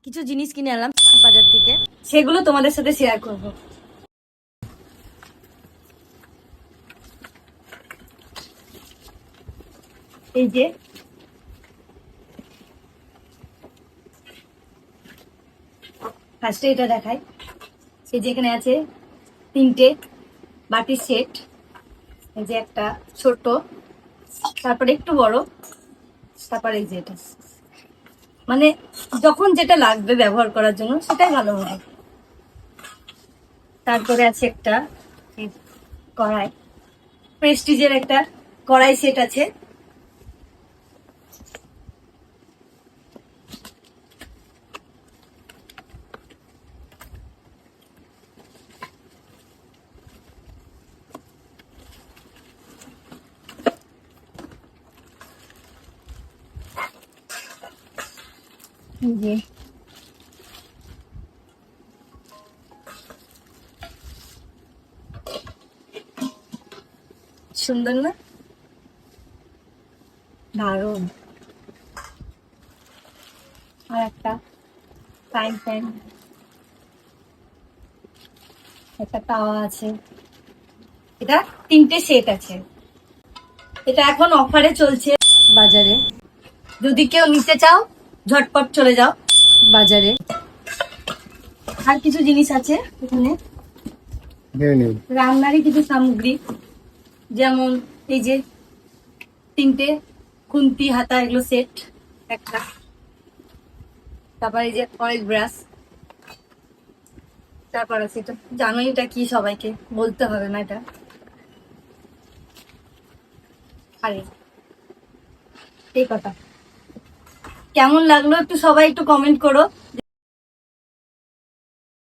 কিছু জিনিস কিনে আনলাম বাজার থেকে, সেগুলো তোমাদের সাথে শেয়ার করব। এই যে ফার্স্টে এটা দেখাই, এই যে এখানে আছে 3টে বাটির সেট। এই যে একটা ছোট, তারপরে একটু বড়, তারপরে এই যে এটা, মানে যখন যেটা লাগবে ব্যবহার করার জন্য সেটাই ভালো হবে। তারপরে আছে একটা এই কড়াই, প্রেস্টিজের একটা কড়াই সেট আছে। যে সুন্দর না, দারুণ। আর একটা ফ্রাইং প্যান, একটা তাওয়া আছে। এটা 3টে সেট আছে। এটা এখন অফারে চলছে বাজারে, যদি কেউ নিতে চাও ঝটপট চলে যাও বাজারে। আর কিছু জিনিস আছে এখানে, রান্নারই কিছু সামগ্রী, যেমন এই যে 3টে খুন্তি হাতা, এগুলো সেট একটা। তারপর এই যে অয়েল ব্রাশ, তারপর আছে এটা, জানোই এটা কি, সবাইকে বলতে হবে না এটা। আরে এই কথা কেমন লাগলো একটু সবাই একটু কমেন্ট করো।